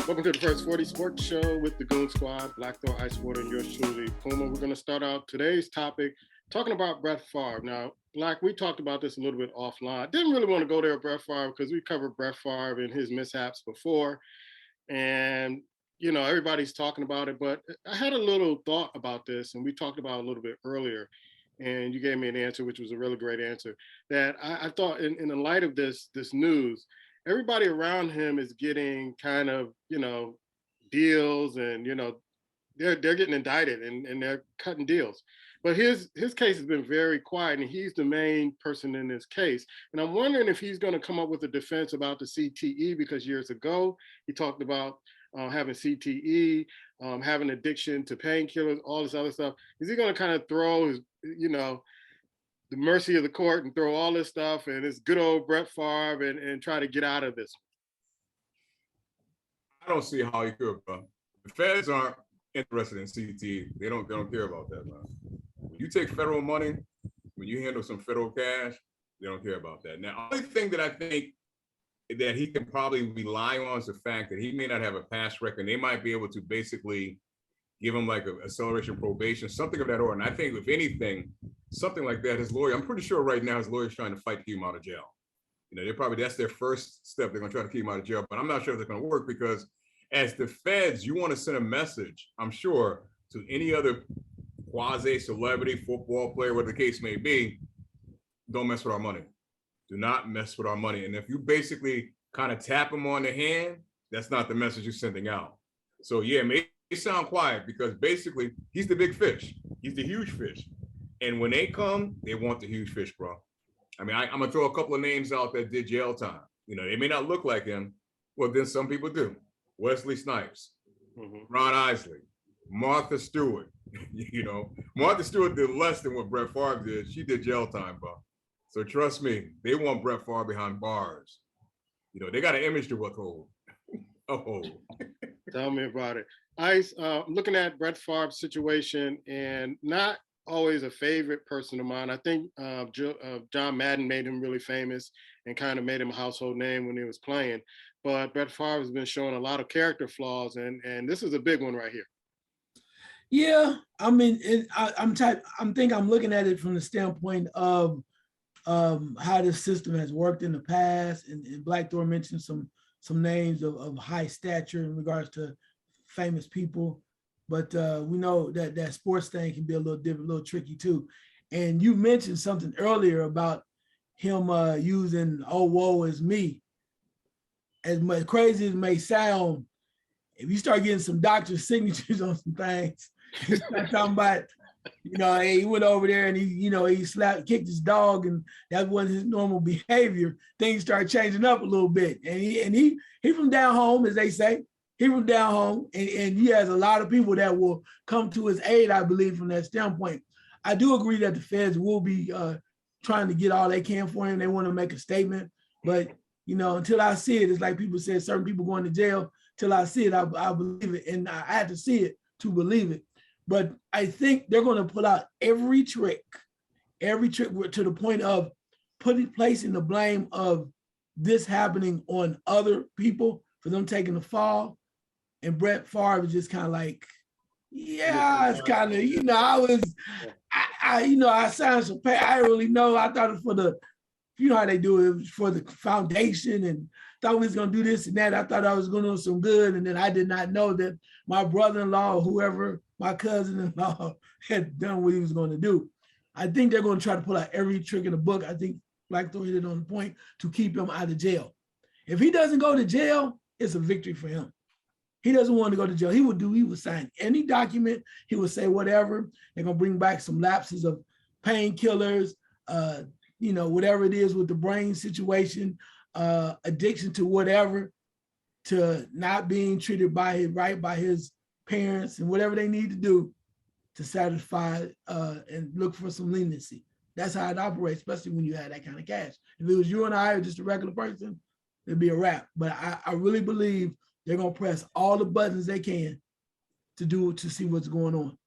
Welcome to the First 40 Sports Show with the Goon Squad, Black Thor, Ice Water, and yours truly, Puma. We're going to start out today's topic talking about Brett Favre. Now, Black, we talked about this a little bit offline. Didn't really want to go there with Brett Favre because we covered Brett Favre and his mishaps before. And, you know, everybody's talking about it. But I had a little thought about this, and we talked about it a little bit earlier. And you gave me an answer, which was a really great answer, that I thought in the light of this news, everybody around him is getting kind of, you know, deals and, you know, they're getting indicted and they're cutting deals. But his case has been very quiet, and he's the main person in this case. And I'm wondering if he's going to come up with a defense about the CTE, because years ago he talked about having CTE, having addiction to painkillers, all this other stuff. Is he going to kind of throw his, you know, the mercy of the court and throw all this stuff and it's good old Brett Favre and try to get out of this? I don't see how he could, bro. The feds aren't interested in CT. They don't care about that, man. When you take federal money, when you handle some federal cash, they don't care about that. Now, the only thing that I think that he can probably rely on is the fact that he may not have a past record. They might be able to basically give him like an acceleration probation, something of that order. And I think if anything, something like that, his lawyer, I'm pretty sure right now his lawyer's trying to fight to keep him out of jail. You know, that's their first step. They're gonna try to keep him out of jail, but I'm not sure if it's gonna work, because as the feds, you want to send a message, I'm sure, to any other quasi-celebrity, football player, whatever the case may be, don't mess with our money. Do not mess with our money. And if you basically kind of tap him on the hand, that's not the message you're sending out. So yeah, maybe sound quiet, because basically he's the big fish. He's the huge fish. And when they come, they want the huge fish, bro. I mean, I'm gonna throw a couple of names out that did jail time. You know, they may not look like him. Well, then some people do. Wesley Snipes, Ron Isley, Martha Stewart. You know, Martha Stewart did less than what Brett Favre did. She did jail time, bro. So trust me, they want Brett Favre behind bars. You know, they got an image to uphold. Tell me about it. Ice, looking at Brett Favre's situation, and not always a favorite person of mine. I think John Madden made him really famous and kind of made him a household name when he was playing. But Brett Favre has been showing a lot of character flaws, and this is a big one right here. Yeah, I mean, I'm looking at it from the standpoint of how this system has worked in the past, and Black Thor mentioned some names of high stature in regards to famous people, but we know that sports thing can be a little different, a little tricky too. And you mentioned something earlier about him using "oh woe is me." As much crazy as it may sound, if you start getting some doctor signatures on some things, you start talking about, you know, hey, he went over there and he kicked his dog, and that wasn't his normal behavior. Things started changing up a little bit, and he from down home, as they say. He from down home, and he has a lot of people that will come to his aid, I believe, from that standpoint. I do agree that the feds will be trying to get all they can for him. They want to make a statement, but you know, until I see it, it's like people said, certain people going to jail. Till I see it, I believe it, and I had to see it to believe it. But I think they're going to pull out every trick to the point of placing the blame of this happening on other people for them taking the fall. And Brett Favre is just kind of like, yeah, it's kind of, you know, I signed some pay. I didn't really know. I thought it was for the, you know how they do it, was for the foundation, and thought we was going to do this and that. I thought I was going to do some good. And then I did not know that my brother-in-law, whoever, my cousin-in-law, had done what he was going to do. I think they're going to try to pull out every trick in the book. I think Black Thor hit it on the point to keep him out of jail. If he doesn't go to jail, it's a victory for him. He doesn't want to go to jail. He would sign any document. He would say whatever. They're going to bring back some lapses of painkillers, you know, whatever it is with the brain situation, addiction to whatever, to not being treated by his parents, and whatever they need to do to satisfy and look for some leniency. That's how it operates, especially when you have that kind of cash. If it was you and I or just a regular person, it'd be a wrap. But I really believe they're gonna press all the buttons they can to see what's going on.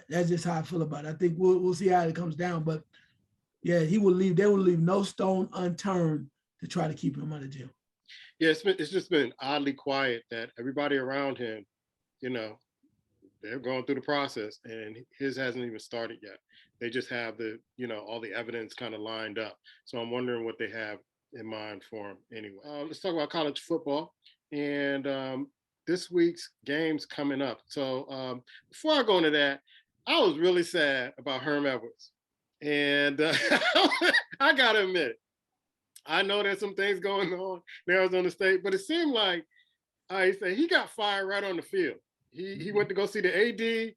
That's just how I feel about it. I think we'll see how it comes down, but yeah, they will leave no stone unturned to try to keep him out of jail. Yeah, it's just been oddly quiet that everybody around him, you know, they're going through the process and his hasn't even started yet. They just have the, all the evidence kind of lined up. So I'm wondering what they have in mind for him anyway. Let's talk about college football and this week's games coming up. So before I go into that, I was really sad about Herm Edwards. And I got to admit, I know there's some things going on in Arizona State, but it seemed like I say he got fired right on the field. He went to go see the AD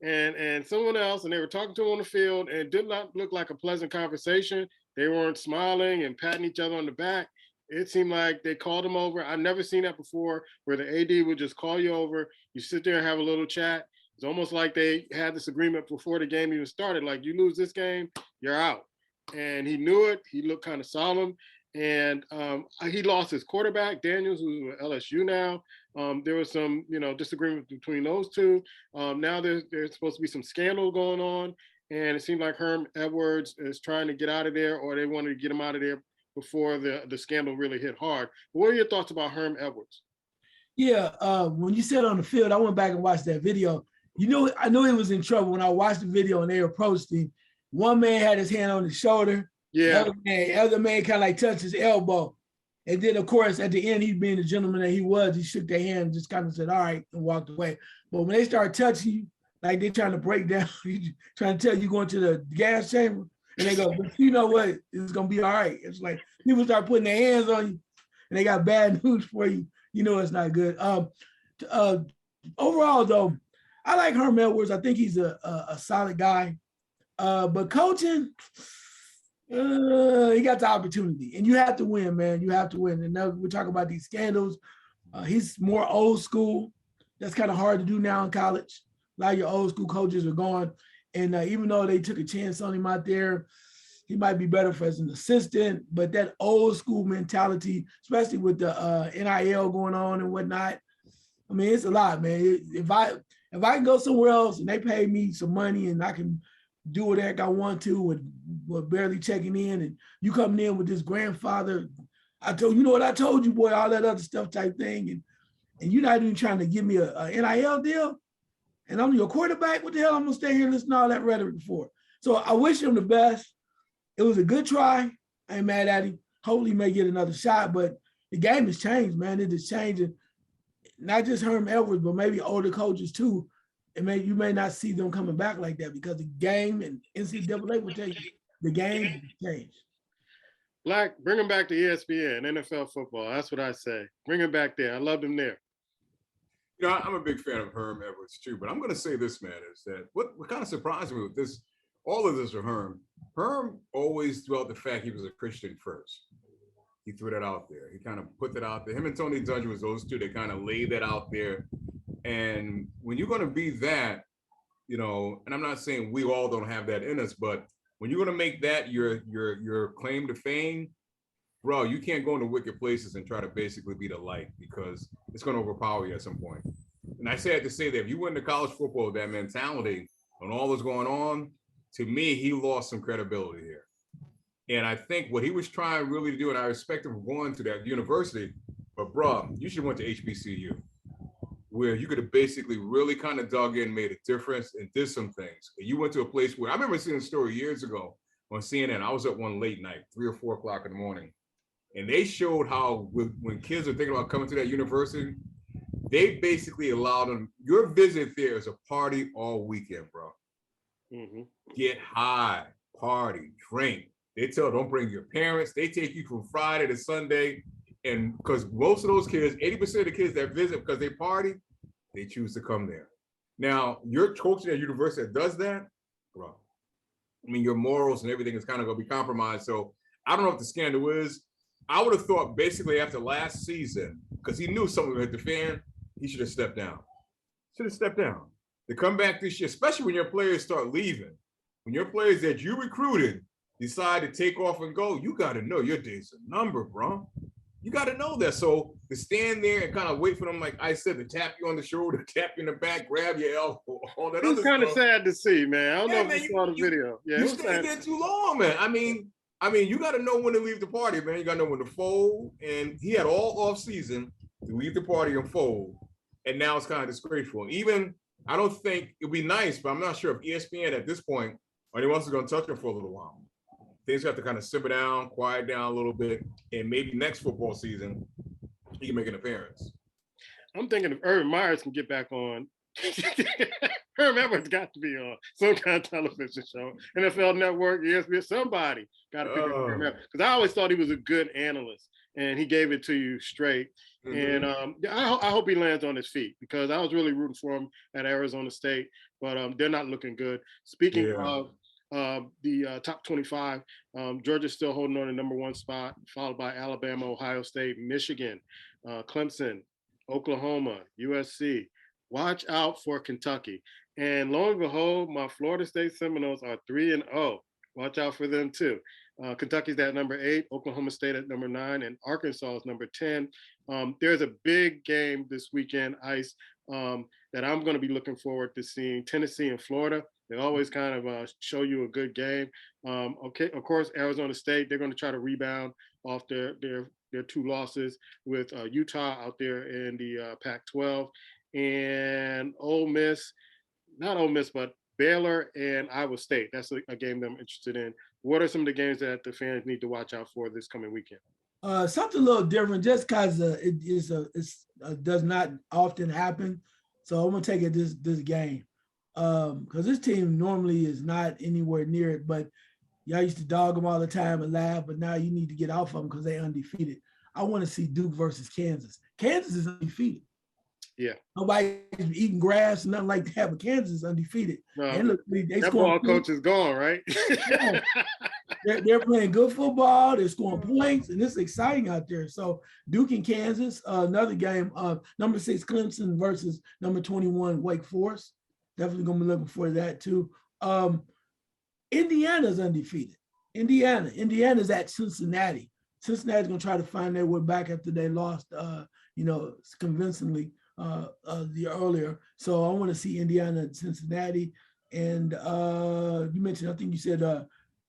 and someone else, and they were talking to him on the field, and it did not look like a pleasant conversation. They weren't smiling and patting each other on the back. It seemed like they called him over. I've never seen that before, where the AD would just call you over. You sit there and have a little chat. It's almost like they had this agreement before the game even started. Like, you lose this game, you're out. And he knew it. He looked kind of solemn. And he lost his quarterback, Daniels, who's with LSU now. There was some, disagreement between those two. Now there's supposed to be some scandal going on. And it seemed like Herm Edwards is trying to get out of there, or they wanted to get him out of there before the scandal really hit hard. But what are your thoughts about Herm Edwards? Yeah, when you said on the field, I went back and watched that video. I know he was in trouble when I watched the video and they approached him. One man had his hand on his shoulder. Yeah. The other man kind of like touched his elbow. And then, of course, at the end, he being the gentleman that he was, he shook their hand and just kind of said, all right, and walked away. But when they start touching you, like they're trying to break down, trying to tell you going to the gas chamber, and they go, but you know what? It's going to be all right. It's like people start putting their hands on you, and they got bad news for you. You know it's not good. Overall, though, I like Herm Edwards. I think he's a solid guy. But coaching, he got the opportunity, and you have to win, man. You have to win. And now we're talking about these scandals. He's more old school. That's kind of hard to do now in college. A lot of your old school coaches are gone, and even though they took a chance on him out there, he might be better for as an assistant. But that old school mentality, especially with the NIL going on and whatnot, I mean, it's a lot, man. If I can go somewhere else and they pay me some money and I can do what the heck I want to with barely checking in, and you coming in with this grandfather, I told you, boy, all that other stuff type thing, and you're not even trying to give me a NIL deal, and I'm your quarterback. What the hell I'm gonna stay here and listen to all that rhetoric for? So I wish him the best. It was a good try. I ain't mad at him. Hopefully he may get another shot, but the game has changed, man. It is changing. Not just Herm Edwards, but maybe older coaches too. You may not see them coming back like that because the game and NCAA will tell you the game has changed. Black, bring him back to ESPN, NFL football. That's what I say. Bring him back there. I loved him there. I'm a big fan of Herm Edwards too, but I'm going to say this, man, is that what kind of surprised me with this, all of this for Herm always dwelt the fact he was a Christian first. He threw that out there. He kind of put that out there. Him and Tony Dungy was those two that kind of laid that out there. And when you're going to be that, and I'm not saying we all don't have that in us, but when you're going to make that your claim to fame, bro, you can't go into wicked places and try to basically be the light, because it's going to overpower you at some point. And I had to say that if you went into college football with that mentality and all that's going on, to me, he lost some credibility here. And I think what he was trying really to do, and I respect him for going to that university, but bro, you should have went to HBCU, where you could have basically really kind of dug in, made a difference, and did some things. And you went to a place where, I remember seeing a story years ago on CNN. I was up one late night, 3 or 4 o'clock in the morning, and they showed how when kids are thinking about coming to that university, they basically allowed them, your visit there is a party all weekend, bro. Mm-hmm. Get high, party, drink. They don't bring your parents. They take you from Friday to Sunday. And because most of those kids, 80% of the kids that visit because they party, they choose to come there. Now, you're coaching at a university that does that, bro. I mean, your morals and everything is kind of going to be compromised. So I don't know what the scandal is. I would have thought basically after last season, because he knew something would hit the fan, he should have stepped down. To come back this year, especially when your players start leaving, when your players that you recruited decide to take off and go, you got to know your days are numbered, bro. You got to know that. So to stand there and kind of wait for them, like I said, to tap you on the shoulder, tap you in the back, grab your elbow, all that other stuff. It's kind of sad to see, man. I don't know if you saw the video. Yeah, you stayed there too long, man. I mean, I mean, you got to know when to leave the party, man. You got to know when to fold. And he had all off season to leave the party and fold. And now it's kind of disgraceful. Even, I don't think it'd be nice, but I'm not sure if ESPN at this point, anyone else is going to touch him for a little while. Things have to kind of simmer down, quiet down a little bit. And maybe next football season, he can make an appearance. I'm thinking if Urban Myers can get back on. Herm Edwards got to be on some kind of television show. NFL Network, ESPN, somebody got to pick up Herm Edwards. Because I always thought he was a good analyst, and he gave it to you straight. Mm-hmm. And I hope he lands on his feet, because I was really rooting for him at Arizona State, but they're not looking good. Speaking of the top 25, Georgia's still holding on to number 1 spot, followed by Alabama, Ohio State, Michigan, Clemson, Oklahoma, USC. Watch out for Kentucky. And lo and behold, my Florida State Seminoles are 3-0. Watch out for them too. Kentucky's at number 8, Oklahoma State at number 9, and Arkansas is number 10. There's a big game this weekend, Ice, that I'm going to be looking forward to seeing. Tennessee and Florida. They always kind of show you a good game. Okay, of course, Arizona State, they're going to try to rebound off their 2 losses with Utah out there in the Pac-12. And Ole Miss, not Ole Miss, but Baylor and Iowa State. That's a game that I'm interested in. What are some of the games that the fans need to watch out for this coming weekend? Something a little different, just because it does not often happen. So I'm gonna take it this game, because this team normally is not anywhere near it. But y'all used to dog them all the time and laugh, but now you need to get off of them because they're undefeated. I want to see Duke versus Kansas. Kansas is undefeated. Yeah. Nobody's eating grass, nothing like that, but Kansas is undefeated. No, and look, that ball coach is gone, right? Yeah. They're playing good football. They're scoring points, and it's exciting out there. So Duke and Kansas, another game, number 6 Clemson versus number 21 Wake Forest. Definitely going to be looking for that too. Indiana's undefeated. Indiana's at Cincinnati. Cincinnati's going to try to find their way back after they lost, convincingly the earlier. So I want to see Indiana and Cincinnati. And you mentioned, I think you said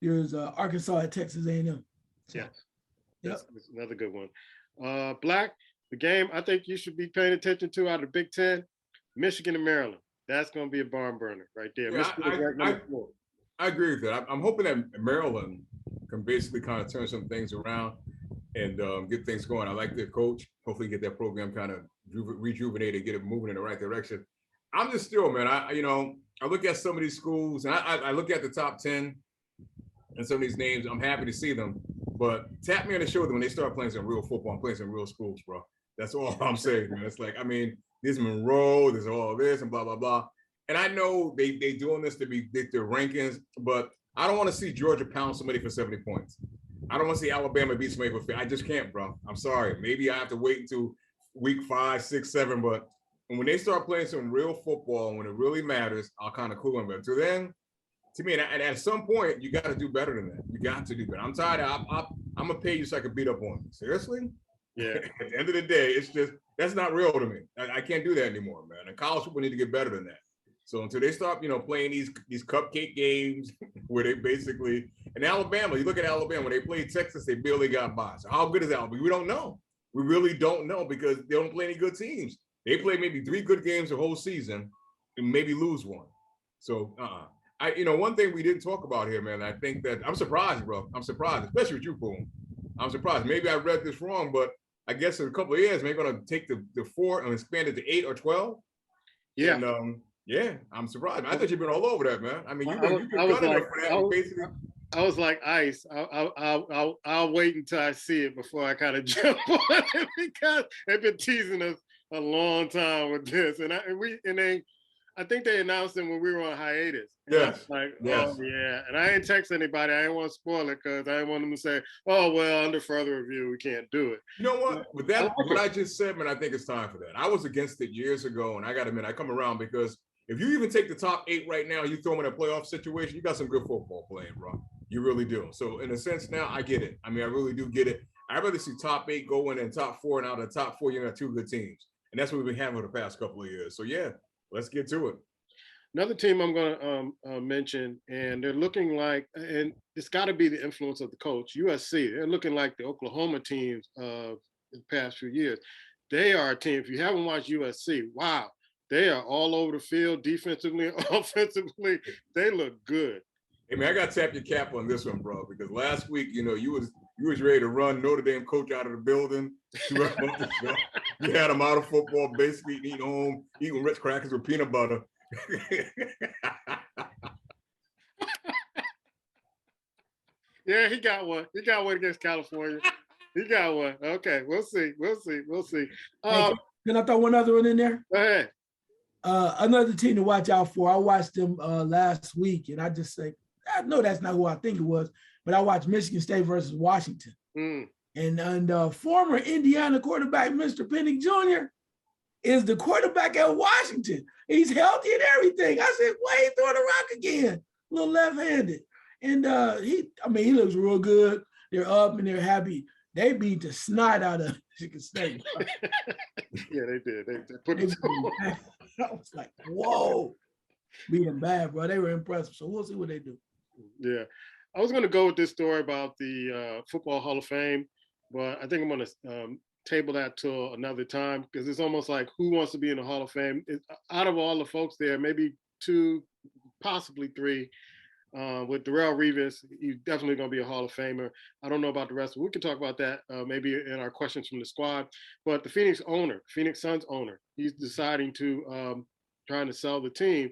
there's Arkansas at Texas A&M. So, yeah, that's another good one. Black, the game I think you should be paying attention to out of the Big Ten, Michigan and Maryland. That's going to be a barn burner right there. Yeah, I agree with that. I'm hoping that Maryland can basically kind of turn some things around and get things going. I like their coach. Hopefully get that program kind of rejuvenated, get it moving in the right direction. I'm just still, man, I look at some of these schools, and I look at the top 10 and some of these names. I'm happy to see them, but tap me on the shoulder when they start playing some real football and playing some real schools, bro. That's all I'm saying, man. It's like, I mean, there's Monroe, there's all this and blah, blah, blah. And I know they doing this to be their rankings, but I don't want to see Georgia pound somebody for 70 points. I don't want to see Alabama beat somebody for 50. I just can't, bro. I'm sorry. Maybe I have to wait until week 5, 6, 7, but when they start playing some real football and when it really matters, I'll kind of cool them. But until then, to me, and at some point, you got to do better than that. You got to do better. I'm tired of, I'm going to pay you so I can beat up on you. Seriously? Yeah. At the end of the day, it's just, that's not real to me. I can't do that anymore, man. And college people need to get better than that. So until they stop, playing these cupcake games where they basically, in Alabama, you look at Alabama, when they played Texas, they barely got by. So how good is Alabama? We don't know. We really don't know because they don't play any good teams. They play maybe 3 good games the whole season and maybe lose 1. So one thing we didn't talk about here, man, I think that I'm surprised, bro. I'm surprised, especially with you, Boom. I'm surprised. Maybe I read this wrong, but I guess in a couple of years, they're going to take the 4 and expand it to 8 or 12. Yeah. And, yeah, I'm surprised. I thought you've been all over that, man. I mean, I was like Ice. I'll wait until I see it before I kind of jump on it because they've been teasing us a long time with this, I think they announced it when we were on hiatus. Yes. Oh yeah, and I didn't text anybody. I didn't want to spoil it because I didn't want them to say, "Oh well, under further review, we can't do it." You know what? With that, what I just said, man, I think it's time for that. I was against it years ago, and I got to admit, I come around because if you even take the top 8 right now, you throw them in a playoff situation, you got some good football playing, bro. You really do. So in a sense, now I get it. I mean, I really do get it. I'd rather see top 8 go in and top 4, and out of the top 4, you got 2 good teams, and that's what we've been having for the past couple of years. So yeah, let's get to it. Another team I'm going to mention, and they're looking like, and it's got to be the influence of the coach, USC. They're looking like the Oklahoma teams of the past few years. They are a team, if you haven't watched USC, wow, they are all over the field, defensively, offensively. They look good. Hey, man, I got to tap your cap on this one, bro, because last week, you was ready to run Notre Dame coach out of the building. You had him out of football, basically eating Ritz crackers with peanut butter. Yeah, he got one. He got one against California. He got one. Okay, we'll see. Can I throw one other one in there? Go ahead. Another team to watch out for. I watched them last week, and I just say, I know that's not who I think it was, but I watched Michigan State versus Washington. And former Indiana quarterback, Mr. Pennick Jr., is the quarterback at Washington. He's healthy and everything. I said, why he throwing the rock again? A little left-handed. And he looks real good. They're up and they're happy. They beat the snot out of Michigan State. Yeah, they did. They put it I was like, whoa. Beat them bad, bro. They were impressive. So we'll see what they do. Yeah. I was going to go with this story about the Football Hall of Fame, but I think I'm going to table that till another time, because it's almost like who wants to be in the Hall of Fame? Out of all the folks there, maybe 2, possibly 3. With Darrelle Revis, he's definitely going to be a Hall of Famer. I don't know about the rest. We can talk about that maybe in our questions from the squad. But the Phoenix Suns owner, he's deciding to trying to sell the team.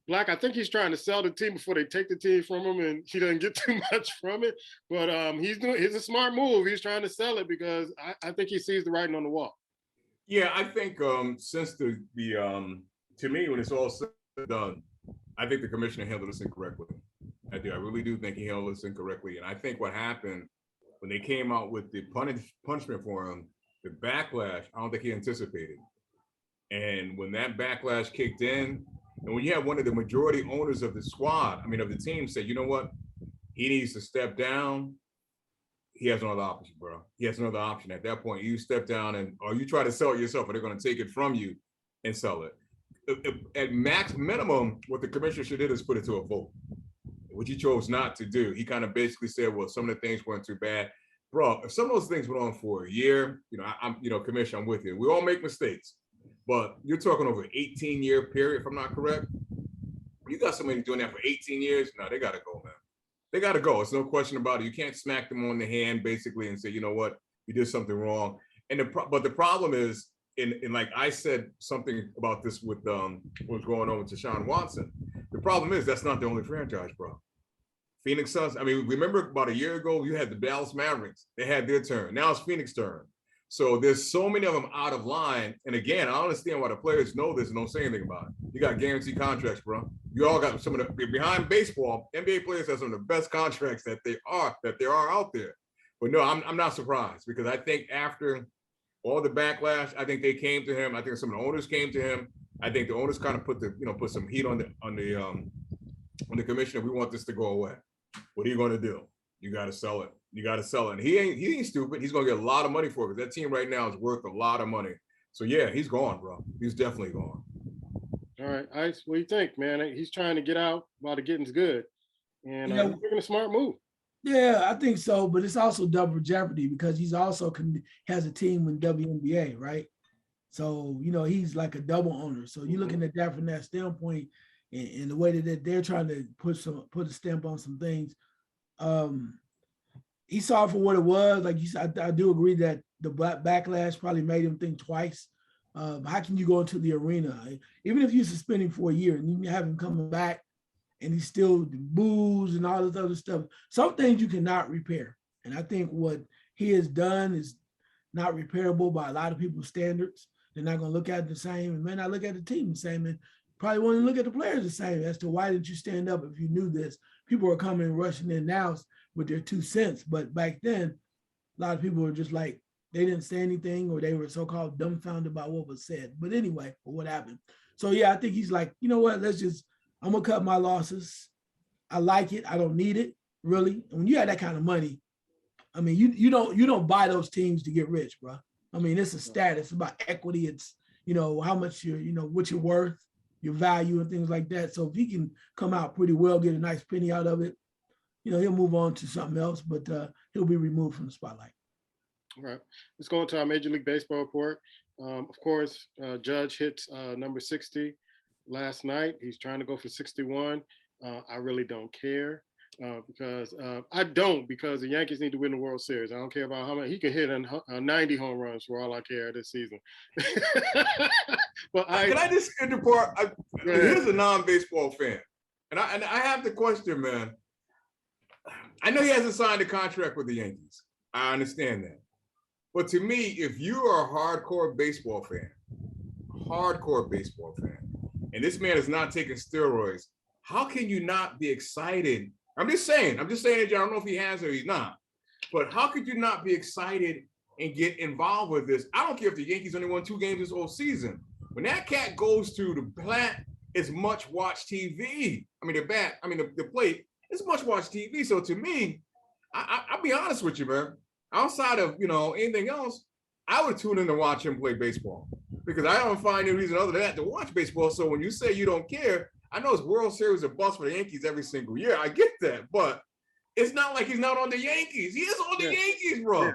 Black, I think he's trying to sell the team before they take the team from him, and he doesn't get too much from it. But it's a smart move. He's trying to sell it because I think he sees the writing on the wall. Yeah, I think since to me, when it's all said and done, I think the commissioner handled this incorrectly. I do. I really do think he handled this incorrectly. And I think what happened when they came out with the punishment for him, the backlash, I don't think he anticipated. And when that backlash kicked in, and when you have one of the majority owners of the of the team say, you know what, he needs to step down, he has another option, bro. He has another option. At that point, you step down or you try to sell it yourself, or they're going to take it from you and sell it. At max minimum, what the commissioner should do is put it to a vote, which he chose not to do. He kind of basically said, well, some of the things weren't too bad. Bro, if some of those things went on for a year, Commissioner, I'm with you. We all make mistakes, but you're talking over an 18-year period, if I'm not correct. You got somebody doing that for 18 years, no, they got to go, man. They got to go. It's no question about it. You can't smack them on the hand, basically, and say, you know what, you did something wrong. But the problem is, and like I said something about this with what's going on with Deshaun Watson. The problem is that's not the only franchise, bro. Phoenix Suns. Remember about a year ago, you had the Dallas Mavericks. They had their turn. Now it's Phoenix' turn. So there's so many of them out of line. And again, I understand why the players know this and don't say anything about it. You got guaranteed contracts, bro. You all got some of the behind baseball. NBA players have some of the best contracts that there are out there. But no, I'm not surprised, because I think after all the backlash, I think they came to him. I think some of the owners came to him. I think the owners kind of put some heat on the commissioner. We want this to go away. What are you going to do? You got to sell it. You got to sell it. And he ain't stupid. He's going to get a lot of money for it, because that team right now is worth a lot of money. So yeah, he's gone, bro. He's definitely gone. All right, Ice, what do you think, man? He's trying to get out while the getting's good, and he's making a smart move. Yeah, I think so, but it's also double jeopardy, because he's also has a team in WNBA, right? So, he's like a double owner. So you're looking at that from that standpoint, and the way that they're trying to put a stamp on some things. He saw it for what it was. Like you said, I do agree that the backlash probably made him think twice. How can you go into the arena? Even if you're suspending for a year and you have him coming back, and he's still booze and all this other stuff. Some things you cannot repair. And I think what he has done is not repairable by a lot of people's standards. They're not going to look at it the same, and may not look at the team the same, and probably won't look at the players the same as to why didn't you stand up if you knew this. People are coming and rushing in now with their 2 cents. But back then, a lot of people were just like, they didn't say anything, or they were so-called dumbfounded by what was said. But anyway, what happened. So yeah, I think he's like, you know what, I'm gonna cut my losses. I like it. I don't need it, really. And when you have that kind of money, you don't buy those teams to get rich, bro. It's a status. It's about equity. It's how much what you're worth. your value and things like that. So if he can come out pretty well, get a nice penny out of it, he'll move on to something else, but he'll be removed from the spotlight. All right, let's go into our Major League Baseball report. Of course, Judge hits number 60 last night. He's trying to go for 61. I really don't care because the Yankees need to win the World Series. I don't care about how many. He can hit 90 home runs for all I care this season. But can I just interpart? Here's a non-baseball fan, and I have the question, man. I know he hasn't signed a contract with the Yankees. I understand that. But to me, if you are a hardcore baseball fan, and this man is not taking steroids, how can you not be excited? I'm just saying, I don't know if he has or he's not, but how could you not be excited and get involved with this? I don't care if the Yankees only won 2 games this whole season. When that cat goes to the plant, it's much watch TV. The plate, it's much watch TV. So to me, I'll be honest with you, man. Outside of anything else, I would tune in to watch him play baseball because I don't find any reason other than that to watch baseball. So when you say you don't care, I know it's World Series a bust for the Yankees every single year. I get that, but it's not like he's not on the Yankees. He is on the Yankees, bro. Yeah.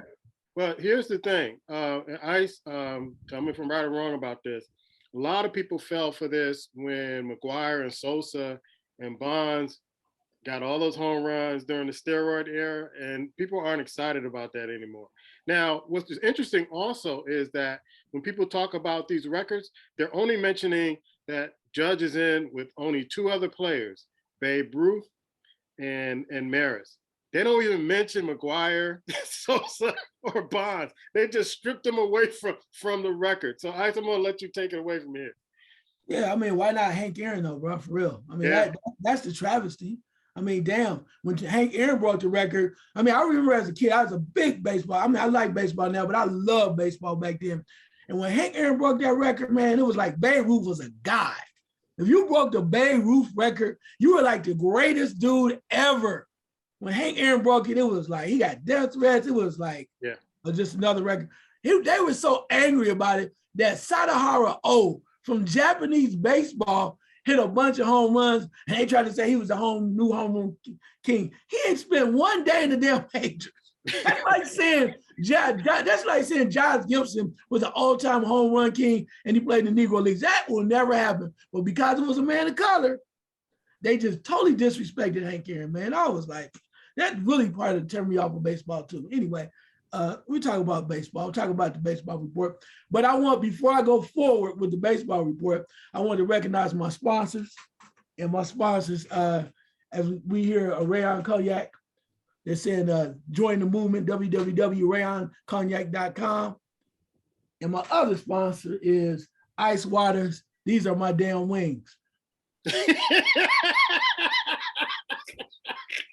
Well, here's the thing. Tell me if I'm right or wrong about this. A lot of people fell for this when McGwire and Sosa and Bonds got all those home runs during the steroid era, and people aren't excited about that anymore. Now, what's interesting also is that when people talk about these records, they're only mentioning that Judge is in with only 2 other players, Babe Ruth and Maris. They don't even mention McGwire, Sosa, or Bonds. They just stripped them away from the record. So I'm gonna let you take it away from here. Yeah, why not Hank Aaron though, bro? For real. That's the travesty. Damn, when Hank Aaron broke the record, I remember as a kid, I was a big baseball. I like baseball now, but I loved baseball back then. And when Hank Aaron broke that record, man, it was like Babe Ruth was a god. If you broke the Babe Ruth record, you were like the greatest dude ever. When Hank Aaron broke it, it was like he got death threats. It was like just another record. They were so angry about it that Sadahara O from Japanese baseball hit a bunch of home runs, and they tried to say he was the new home run king. He ain't spent 1 day in the damn majors. That's like saying Josh Gibson was an all-time home run king, and he played in the Negro Leagues. That will never happen. But because it was a man of color, they just totally disrespected Hank Aaron, man. I was like, that really part of turned me off of baseball too. Anyway, we talk about baseball. We'll talk about the baseball report. But before I go forward with the baseball report, I want to recognize my sponsors. And my sponsors, as we hear Rayon Cognac, they're saying join the movement, www.rayoncognac.com. And my other sponsor is Ice Waters. These are my damn wings.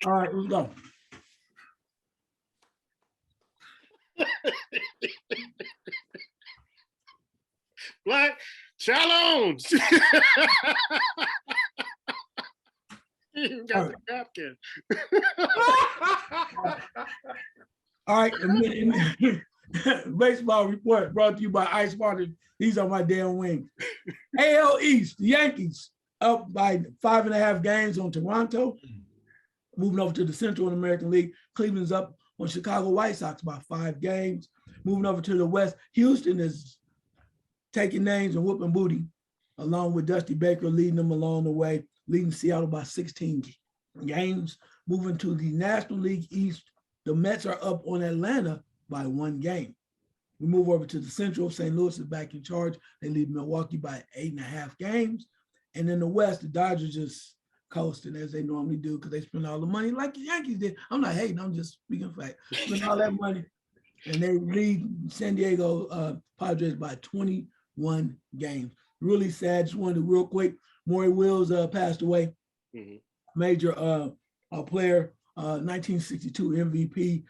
All right, let's go. Black challenge. You got the napkin. All right, baseball report brought to you by Ice Water. These are my damn wings. AL East, the Yankees up by 5.5 games on Toronto. Moving over to the Central American League, Cleveland's up on Chicago White Sox by 5 games. Moving over to the West, Houston is taking names and whooping booty, along with Dusty Baker leading them along the way, leading Seattle by 16 games. Moving to the National League East, the Mets are up on Atlanta by 1 game. We move over to the Central. St. Louis is back in charge. They lead Milwaukee by 8.5 games. And in the West, the Dodgers just coasting as they normally do because they spend all the money like the Yankees did. I'm not hating, I'm just speaking fact. Spend all that money. And they lead San Diego Padres by 21 games. Really sad. Just wanted to real quick. Maury Wills passed away. Mm-hmm. Major player, 1962 MVP.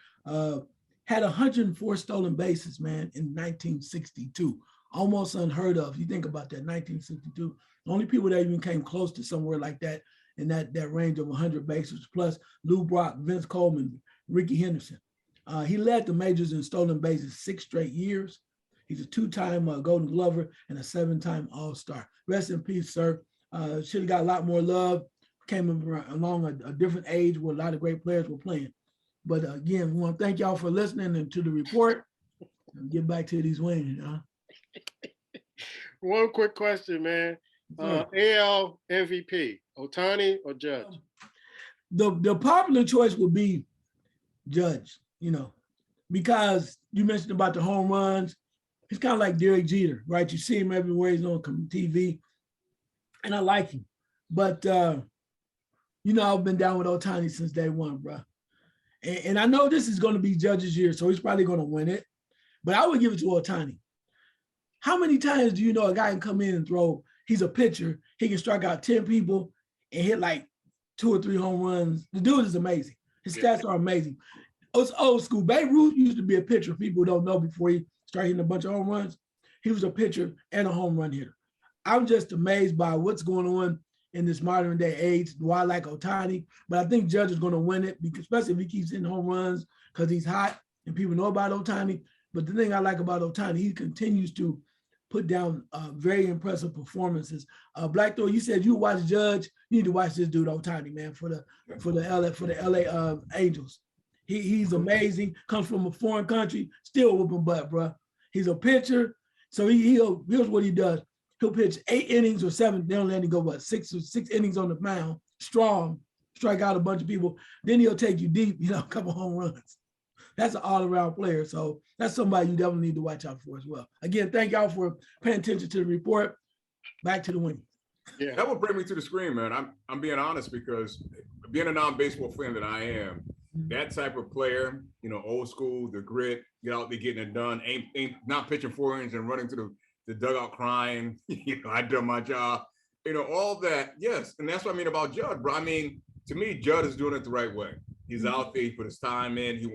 Had 104 stolen bases, man, in 1962. Almost unheard of. You think about that, 1962. The only people that even came close to somewhere like that in that range of 100 bases, plus Lou Brock, Vince Coleman, Ricky Henderson. He led the majors in stolen bases 6 straight years. He's a 2-time Golden Glover and a 7-time All-Star. Rest in peace, sir. Should have got a lot more love. Came along a different age where a lot of great players were playing. But again, we want to thank y'all for listening and to the report. And get back to these wings. One quick question, man. AL MVP, Ohtani or Judge? The popular choice would be Judge, because you mentioned about the home runs. He's kind of like Derek Jeter, right? You see him everywhere. He's on TV. And I like him. But, I've been down with Ohtani since day one, bro. And I know this is going to be Judge's year, so he's probably going to win it. But I would give it to Ohtani. How many times do you know a guy can come in and throw? He's a pitcher. He can strike out 10 people and hit like 2 or 3 home runs. The dude is amazing. His stats are amazing. It's old school. Babe Ruth used to be a pitcher. People don't know before he started hitting a bunch of home runs. He was a pitcher and a home run hitter. I'm just amazed by what's going on in this modern day age. Why I like Ohtani, but I think Judge is going to win it, because especially if he keeps hitting home runs, because he's hot and people know about Ohtani. But the thing I like about Ohtani, he continues to put down very impressive performances. Black Thor, you said you watch Judge. You need to watch this dude Ohtani, man, for the LA Angels. He's amazing. Comes from a foreign country, still whooping butt, bro. He's a pitcher, so here's what he does. He'll pitch 8 innings or 7. They don't let him go, 6 innings on the mound, strong, strike out a bunch of people. Then he'll take you deep, a couple home runs. That's an all-around player. So that's somebody you definitely need to watch out for as well. Again, thank y'all for paying attention to the report. Back to the wing. Yeah, that would bring me to the screen, man. I'm being honest, because being a non-baseball fan that I am, that type of player, old school, the grit, get out there getting it done, ain't not pitching 4 innings and running to the dugout crying, I done my job, all that. Yes. And that's what I mean about Judd, bro. I mean, to me, Judd is doing it the right way. He's out there, he put his time in.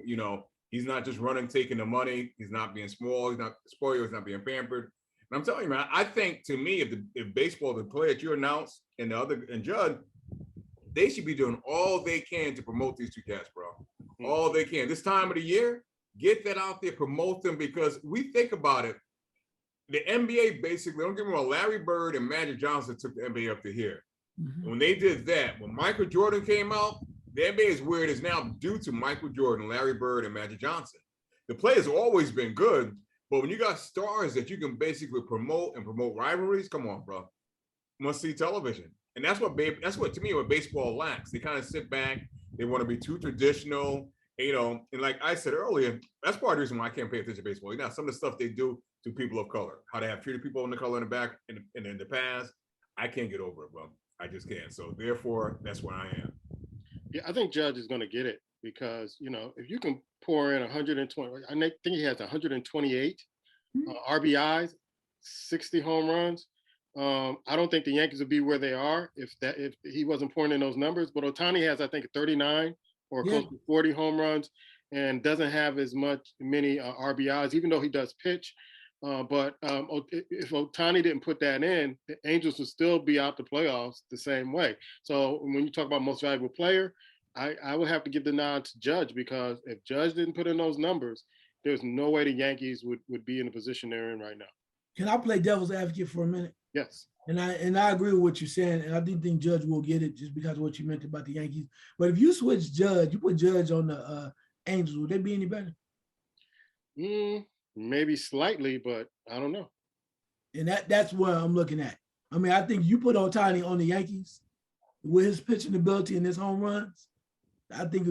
He's not just running, taking the money. He's not being small. He's not spoiled. He's not being pampered. And I'm telling you, man, I think, to me, if baseball, the player that you announced and Judd, they should be doing all they can to promote these two cats, bro. All they can. This time of the year, get that out there, promote them, because we think about it. The NBA basically, don't get me wrong, Larry Bird and Magic Johnson took the NBA up to here. Mm-hmm. When they did that, when Michael Jordan came out, the NBA is where it is now due to Michael Jordan, Larry Bird, and Magic Johnson. The players have always been good, but when you got stars that you can basically promote rivalries, come on, bro. Must see television. And that's what to me, what baseball lacks. They kind of sit back, they want to be too traditional, and like I said earlier, that's part of the reason why I can't pay attention to baseball. Some of the stuff they do to people of color, how they have treated people of color in the back and in the past, I can't get over it, bro. I just can't. So therefore, that's where I am. Yeah, I think Judge is going to get it, because, if you can pour in 120, I think he has 128 RBIs, 60 home runs. I don't think the Yankees would be where they are if he wasn't pouring in those numbers. But Ohtani has, I think, 39 or close to 40 home runs, and doesn't have many RBIs, even though he does pitch. But if Ohtani didn't put that in, the Angels would still be out the playoffs the same way. So when you talk about most valuable player, I would have to give the nod to Judge, because if Judge didn't put in those numbers, there's no way the Yankees would be in the position they're in right now. Can I play devil's advocate for a minute? Yes. And I agree with what you're saying, and I do think Judge will get it just because of what you mentioned about the Yankees. But if you switch Judge, you put Judge on the Angels, would they be any better? Maybe slightly, but I don't know. And that's where I'm looking at. I mean, I think you put Ohtani on the Yankees with his pitching ability and his home runs. I think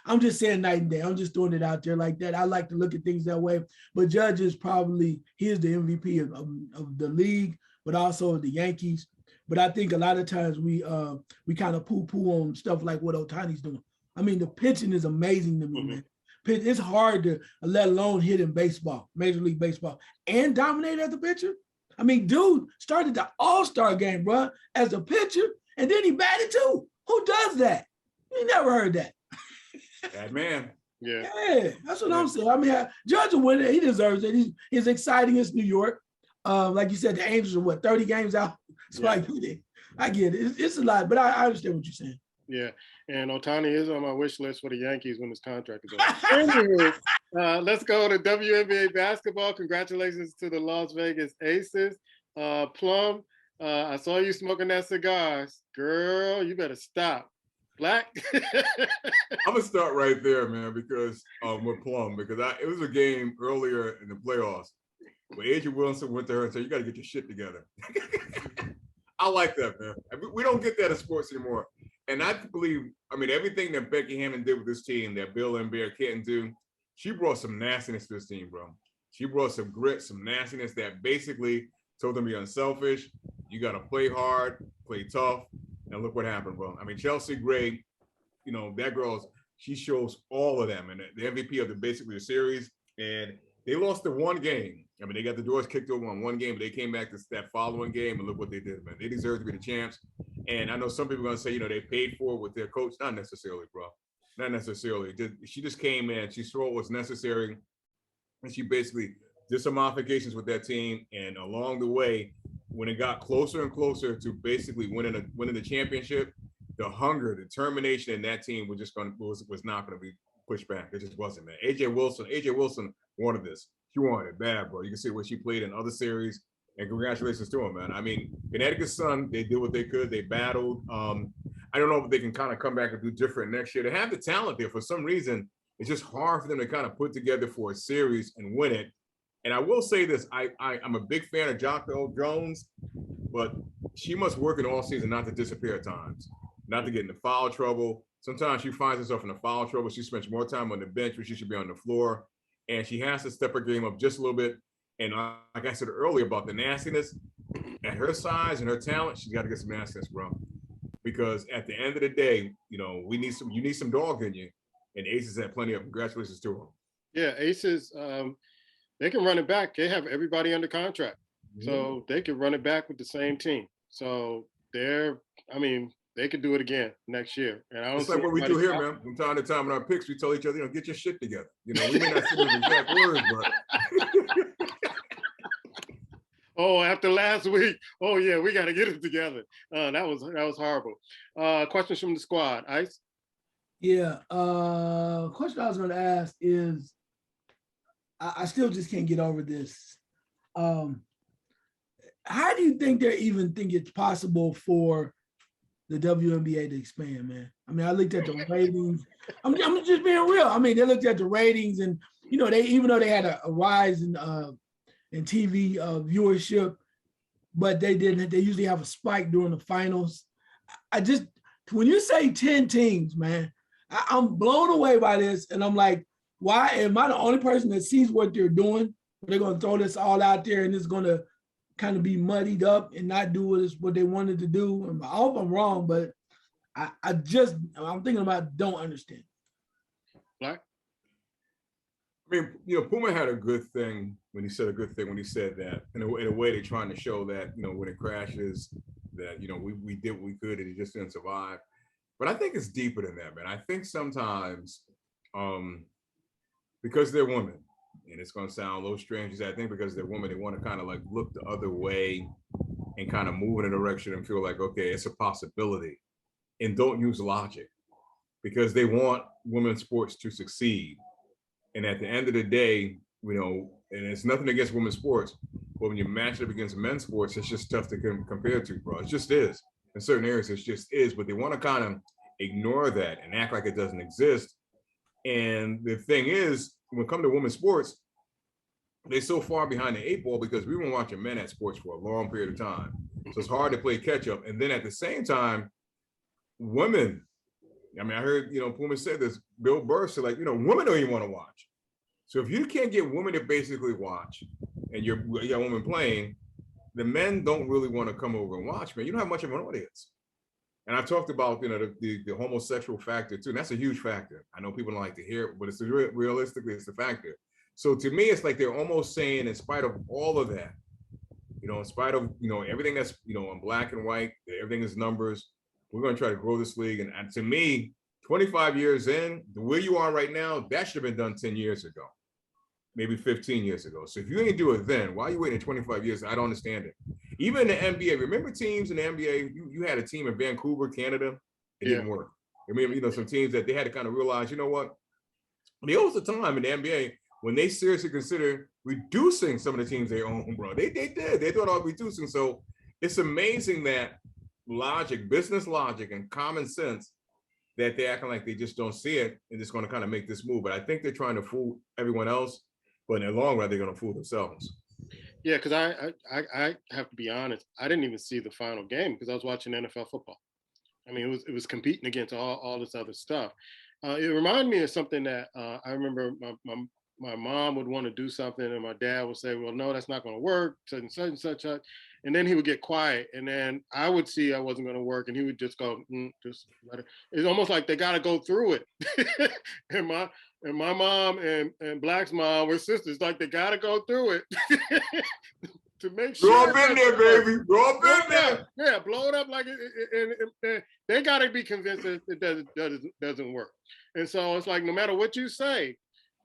I'm just saying night and day. I'm just throwing it out there like that. I like to look at things that way. But Judge is the MVP of the league, but also the Yankees. But I think a lot of times we kind of poo-poo on stuff like what Ohtani's doing. I mean, the pitching is amazing to me, man. It's hard to, let alone hit in baseball, Major League Baseball, and dominate as a pitcher. I mean, dude started the All-Star game, bro, as a pitcher, and then he batted too. Who does that? You never heard that. That man. Yeah. Yeah, that's what I'm saying. I mean, Judge will win it. He deserves it. He's exciting as New York. Like you said, the Angels are 30 games out? So yeah. I get it. It's a lot, but I understand what you're saying. Yeah, and Ohtani is on my wish list for the Yankees when his contract is over. Let's go to WNBA basketball. Congratulations to the Las Vegas Aces. Plum, I saw you smoking that cigars. Girl, you better stop. Black? I'm gonna start right there, man, because with Plum, because it was a game earlier in the playoffs where Adrian Wilson went to her and said, "You got to get your shit together." I like that, man. We don't get that in sports anymore. And I believe, I mean, everything that Becky Hammond did with this team that Bill and Bear can't do, she brought some nastiness to this team, bro. She brought some grit, some nastiness that basically told them to be unselfish. You got to play hard, play tough. And look what happened, bro. I mean, Chelsea Gray, you know, that girl's, she shows all of them and the MVP of basically the series. And they lost the one game. I mean, they got the doors kicked over on one game, but they came back to that following game and look what they did, man. They deserve to be the champs. And I know some people are going to say, you know, they paid for it with their coach. Not necessarily, bro. Not necessarily. She just came in. She saw what was necessary. And she basically did some modifications with that team. And along the way, when it got closer and closer to basically winning the championship, the hunger, determination in that team was not going to be pushed back. It just wasn't, man. AJ Wilson wanted this. She wanted it bad, bro. You can see what she played in other series, and congratulations to him, man. I mean, Connecticut's son, they did what they could. They battled. I don't know if they can kind of come back and do different next year. They have the talent there. For some reason, it's just hard for them to kind of put together for a series and win it. And I will say this, I'm a big fan of Jocko Jones, but she must work in all season not to disappear at times, not to get into foul trouble. Sometimes she finds herself in the foul trouble. She spends more time on the bench when she should be on the floor. And she has to step her game up just a little bit. And like I said earlier about the nastiness, at her size and her talent, she's got to get some nastiness, bro. Because at the end of the day, you know, you need some dog in you. And Aces had plenty of congratulations to her. Yeah, Aces, they can run it back. They have everybody under contract. So they can run it back with the same team. So they could do it again next year. And I don't it's like what we do here, man. From time to time in our picks, we tell each other, you know, get your shit together. You know, we may not say the exact words, but oh, after last week, oh yeah, we got to get it together. That was horrible. Questions from the squad, Ice? Yeah. Question I was going to ask is, I still just can't get over this. How do you think they even think it's possible for the WNBA to expand, man? I mean, I looked at the ratings. I'm just being real. I mean, they looked at the ratings, and you know, even though they had a rise in TV viewership, but they didn't. They usually have a spike during the finals. When you say 10 teams, man, I'm blown away by this, and I'm like, why am I the only person that sees what they're doing? They're going to throw this all out there, and it's going to kind of be muddied up and not do what they wanted to do. And I hope I'm wrong, but I'm thinking about don't understand. Black? I mean, you know, Puma had a good thing when he said that. In a way, they're trying to show that, you know, when it crashes, that, you know, we did what we could and it just didn't survive. But I think it's deeper than that, man. I think sometimes because they're women, and it's going to sound a little strange, I think because they're women, they want to kind of like look the other way and kind of move in a direction and feel like, okay, it's a possibility, and don't use logic because they want women's sports to succeed. And at the end of the day, you know, and it's nothing against women's sports, but when you match it up against men's sports, it's just tough to compare to, bro. It just is. In certain areas, it just is, but they want to kind of ignore that and act like it doesn't exist. And the thing is, when it comes to women's sports, they're so far behind the 8 ball because we've been watching men at sports for a long period of time. So it's hard to play catch up. And then at the same time, women, I mean, I heard, you know, Puma said this, Bill Burr said, like, you know, women don't even want to watch. So if you can't get women to basically watch and you got women playing, the men don't really want to come over and watch, man. You don't have much of an audience. And I talked about, you know, the homosexual factor too. And that's a huge factor. I know people don't like to hear it, but it's realistically, it's the factor. So to me, it's like they're almost saying, in spite of all of that, you know, in spite of, you know, everything that's, you know, in black and white, everything is numbers, we're going to try to grow this league. And to me, 25 years in, the way you are right now, that should have been done 10 years ago, maybe 15 years ago. So if you ain't do it then, why are you waiting 25 years? I don't understand it. Even in the NBA, remember teams in the NBA, you had a team in Vancouver, Canada, it didn't work. I mean, you know, some teams that they had to kind of realize, you know what? There was a time in the NBA when they seriously considered reducing some of the teams they own, bro. They did. They thought about reducing. So it's amazing that logic, business logic, and common sense, that they're acting like they just don't see it and just going to kind of make this move. But I think they're trying to fool everyone else, but in the long run, they're going to fool themselves. Yeah, because I have to be honest, I didn't even see the final game because I was watching NFL football. I mean, it was competing against all this other stuff. It reminded me of something that I remember my mom would want to do something and my dad would say, well, no, that's not going to work, such and such and such. And then he would get quiet. And then I would see I wasn't going to work and he would just go, just let it. It's almost like they got to go through it. and my mom and Black's mom were sisters, like they got to go through it. To make sure. Go up in there, baby. Go up in there. Yeah, blow it up like it. They got to be convinced that it doesn't work. And so it's like, no matter what you say,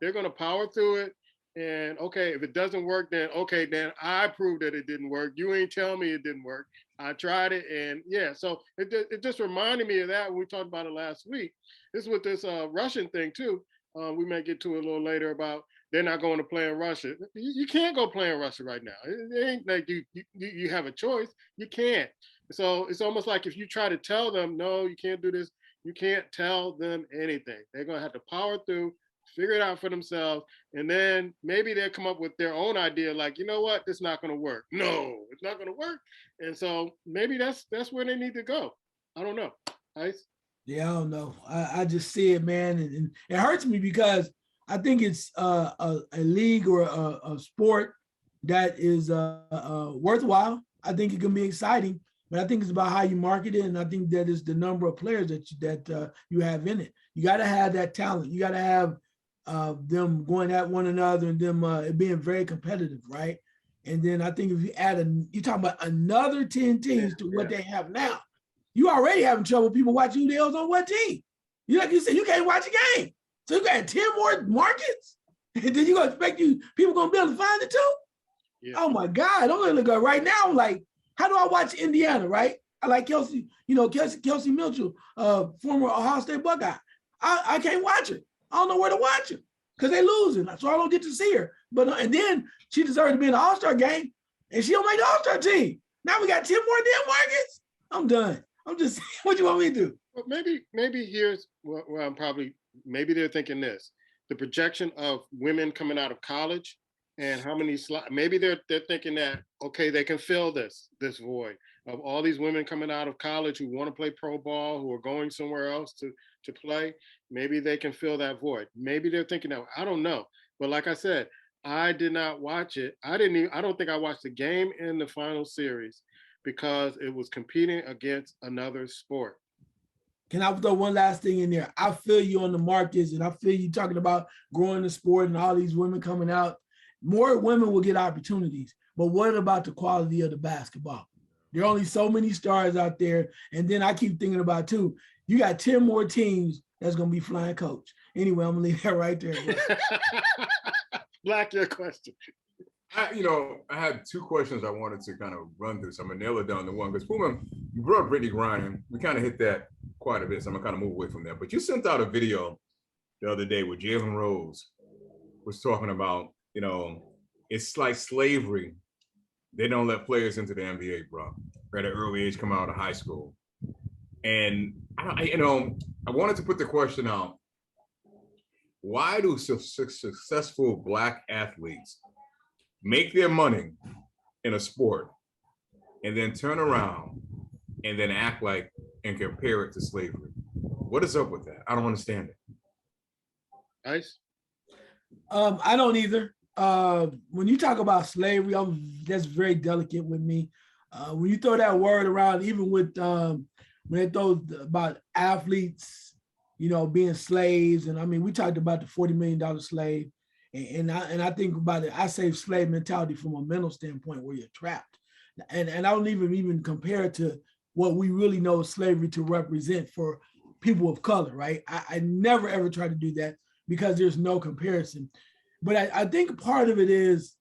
they're going to power through it. And okay, if it doesn't work, then okay, then I proved that it didn't work. You ain't tell me it didn't work. I tried it, and yeah. So it just reminded me of that when we talked about it last week. This is with this Russian thing too. We may get to it a little later about they're not going to play in Russia. You can't go play in Russia right now. It ain't like you have a choice. You can't. So it's almost like if you try to tell them, no, you can't do this, you can't tell them anything. They're going to have to power through, figure it out for themselves, and then maybe they'll come up with their own idea, like, you know what, this is not going to work. No, it's not going to work. And so maybe that's where they need to go. I don't know. Ice? Yeah, I don't know. I just see it, man, and it hurts me because I think it's a league or a sport that is worthwhile. I think it can be exciting, but I think it's about how you market it, and I think that is the number of players that you have in it. You got to have that talent. You got to have them going at one another and them it being very competitive, right? And then I think if you add you're talking about another 10 teams to what they have now, you already having trouble people watching who the hell's on what team. Like you said, you can't watch a game. So you got 10 more markets, and then you gonna expect people gonna be able to find it too? Yeah. Oh my God! I'm gonna go right now. I'm like, how do I watch Indiana? Right? I like Kelsey Mitchell, former Ohio State Buckeye. I can't watch it. I don't know where to watch it because they losing, so I don't get to see her. But and then she deserved to be in the All-Star game, and she don't make the All-Star team. Now we got 10 more damn markets. I'm done. I'm just saying, what do you want me to do? Well, maybe here's where I'm probably. Maybe they're thinking this: the projection of women coming out of college and how many slots. Maybe they're thinking that okay, they can fill this void of all these women coming out of college who want to play pro ball, who are going somewhere else to play. Maybe they can fill that void. Maybe they're thinking that. I don't know. But like I said, I did not watch it. I don't think I watched the game in the final series because it was competing against another sport. Can I throw one last thing in there? I feel you on the markets, and I feel you talking about growing the sport and all these women coming out. More women will get opportunities, but what about the quality of the basketball? There are only so many stars out there, and then I keep thinking about too, you got 10 more teams that's going to be flying coach. Anyway, I'm going to leave that right there. Black, your question. I had two questions I wanted to kind of run through, so I'm going to nail it down to one. Because Puma, you brought up Brittany Griner. We kind of hit that quite a bit, so I'm going to kind of move away from that. But you sent out a video the other day where Jalen Rose was talking about, it's like slavery. They don't let players into the NBA, bro, at an early age, come out of high school. And, I wanted to put the question out, why do successful Black athletes make their money in a sport and then turn around and then act like and compare it to slavery? What is up with that? I don't understand it. Ice? I don't either. When you talk about slavery, that's very delicate with me. When you throw that word around, even with when they throw about athletes, being slaves, and I mean, we talked about the $40 million slave, and I think about it. I say slave mentality from a mental standpoint, where you're trapped, and I don't even compare it to what we really know slavery to represent for people of color, right? I never ever try to do that because there's no comparison. But I think part of it is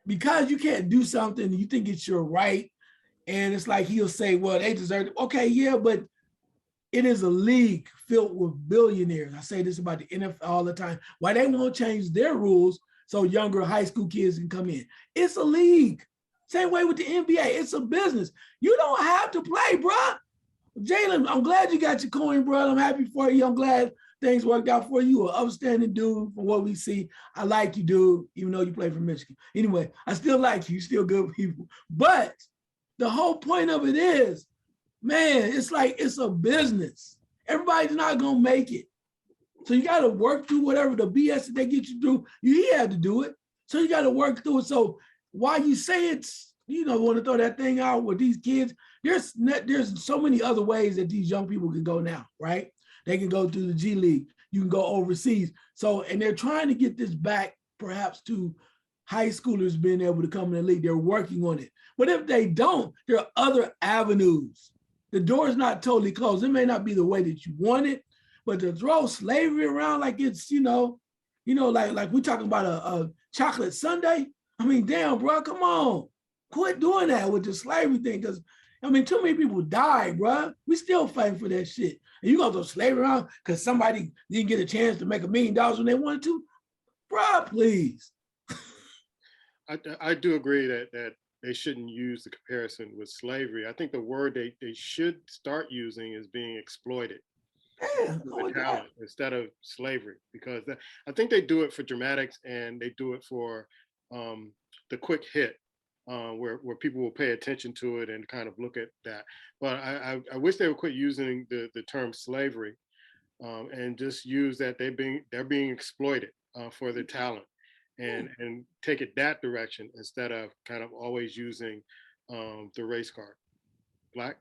because you can't do something, you think it's your right, and it's like he'll say, well, they deserve it. Okay, yeah, but it is a league filled with billionaires. I say this about the NFL all the time. Why they won't change their rules so younger high school kids can come in. It's a league. Same way with the NBA. It's a business. You don't have to play, bro. Jalen, I'm glad you got your coin, bro. I'm happy for you. I'm glad things worked out for you. You're an upstanding dude from what we see. I like you, dude, even though you play for Michigan. Anyway, I still like you. You're still good people. But the whole point of it is, man, it's like it's a business. Everybody's not going to make it. So you got to work through whatever the BS that they get you through. You had to do it. So you got to work through it. So while you say it's, want to throw that thing out with these kids, there's so many other ways that these young people can go now, right? They can go through the G League. You can go overseas. So, and they're trying to get this back perhaps to high schoolers being able to come in the league. They're working on it. But if they don't, there are other avenues. The door is not totally closed. It may not be the way that you want it, but to throw slavery around like it's, like we're talking about a chocolate sundae. I mean, damn, bro, come on. Quit doing that with the slavery thing. Because, too many people died, bro. We still fighting for that shit. And you gonna throw slavery around because somebody didn't get a chance to make $1 million when they wanted to? Bro, please. I do agree that they shouldn't use the comparison with slavery. I think the word they should start using is being exploited. Yeah, talent instead of slavery, because I think they do it for dramatics and they do it for the quick hit, where people will pay attention to it and kind of look at that. But I wish they would quit using the term slavery and just use that they're being exploited for their talent and take it that direction instead of kind of always using the race card. Black?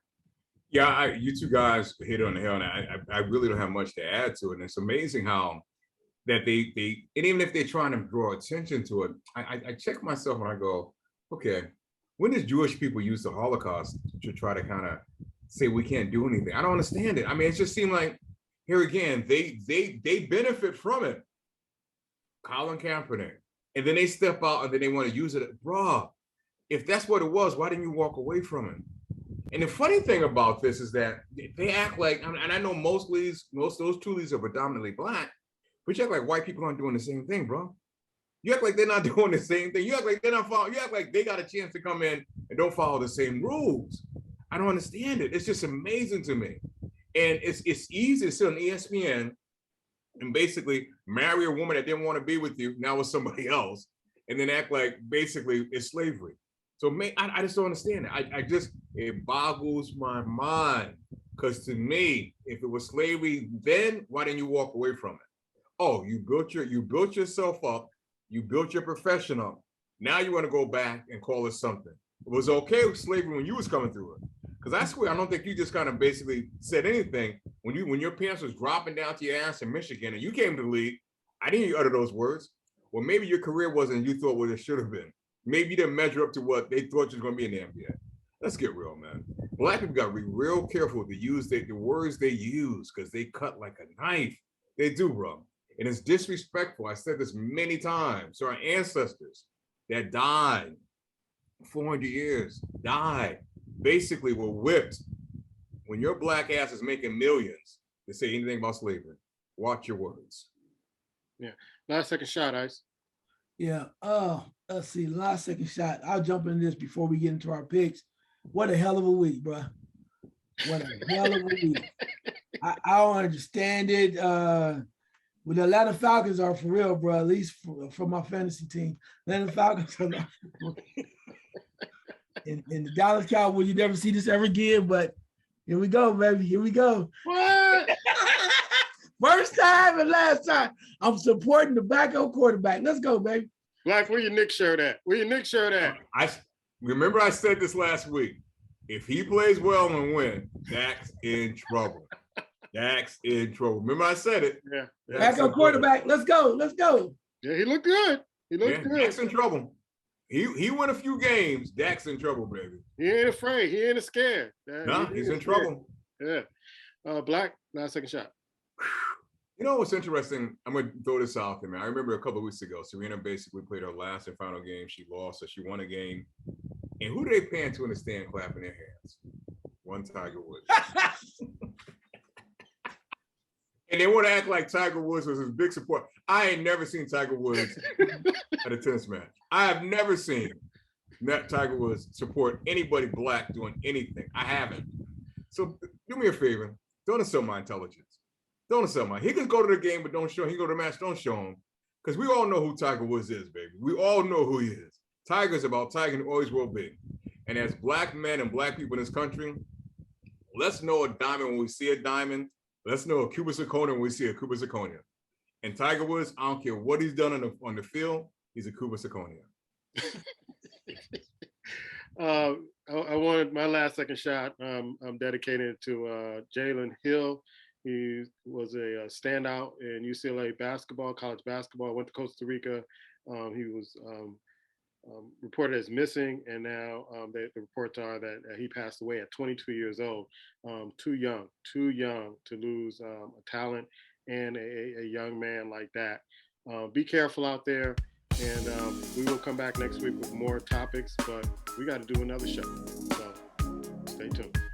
Yeah, you two guys hit it on the head, and I really don't have much to add to it. And it's amazing how that they and even if they're trying to draw attention to it, I check myself when I go, okay, when did Jewish people use the Holocaust to try to kind of say we can't do anything? I don't understand it. I mean, it just seemed like here again, they benefit from it. Colin Kaepernick, and then they step out and then they want to use it. Bruh, if that's what it was, why didn't you walk away from it? And the funny thing about this is that they act like, and I know most of those two leagues are predominantly Black, but you act like white people aren't doing the same thing, bro. You act like they're not doing the same thing. You act like they're not following. You act like they got a chance to come in and don't follow the same rules. I don't understand it. It's just amazing to me. And it's easy to sit on ESPN and basically marry a woman that didn't want to be with you, now with somebody else, and then act like basically it's slavery. So I just don't understand it. It boggles my mind. Because to me, if it was slavery, then why didn't you walk away from it? Oh, you built yourself up, you built your profession up. Now you want to go back and call it something. It was okay with slavery when you was coming through it. Because I swear, I don't think you just kind of basically said anything when your pants was dropping down to your ass in Michigan and you came to the league. I didn't hear you utter those words. Well, maybe your career wasn't you thought what it should have been. Maybe you didn't measure up to what they thought you was going to be in the NBA. Let's get real, man. Black people got to be real careful to use the words they use because they cut like a knife. They do, bro. And it's disrespectful. I said this many times. So our ancestors that died 400 years, died, basically were whipped. When your Black ass is making millions to say anything about slavery, watch your words. Yeah. Last second shot, Ice. Yeah. Let's see. Last second shot. I'll jump into this before we get into our picks. What a hell of a week, bro. What a hell of a week. I don't understand it. Well, the Atlanta Falcons are for real, bro, at least for my fantasy team. Atlanta Falcons are not for real. And the Dallas Cowboys, you never see this ever again, but here we go, baby. Here we go. What? First time and last time. I'm supporting the backup quarterback. Let's go, baby. Black, where your Knicks shirt at? Where your Knicks shirt at? I remember I said this last week. If he plays well and win, Dak's in trouble. Dak's in trouble. Remember I said it. Yeah. Backup quarterback. Let's go. Let's go. Yeah, he looked good. He looked good. Dak's in trouble. He won a few games. Dak's in trouble, baby. He ain't afraid. He ain't scared. He's in trouble. Yeah. Black, last second shot. You know what's interesting? I'm going to throw this out there, man. I remember a couple of weeks ago, Serena basically played her last and final game. She lost, so she won a game. And who do they pan to in the stand clapping their hands? One Tiger Woods. And they want to act like Tiger Woods was his big support. I ain't never seen Tiger Woods at a tennis match. I have never seen met Tiger Woods support anybody black doing anything. I haven't. So do me a favor. Don't insult my intelligence. Don't insult my. He can go to the game, but don't show. He go to the match, don't show him. Because we all know who Tiger Woods is, baby. We all know who he is. Tiger's about Tiger and always will be. And as black men and black people in this country, let's know a diamond when we see a diamond. Let's know a Cuba zirconia when we see a Cuba zirconia. And Tiger Woods, I don't care what he's done on the field, he's a Cuba zirconia. I wanted my last second shot. I'm dedicated to Jalen Hill. He was a standout in UCLA basketball, college basketball. Went to Costa Rica. He was reported as missing, and now the reports are that he passed away at 22 years old. Too young to lose a talent and a young man like that. Be careful out there, and we will come back next week with more topics, but we got to do another show, so stay tuned.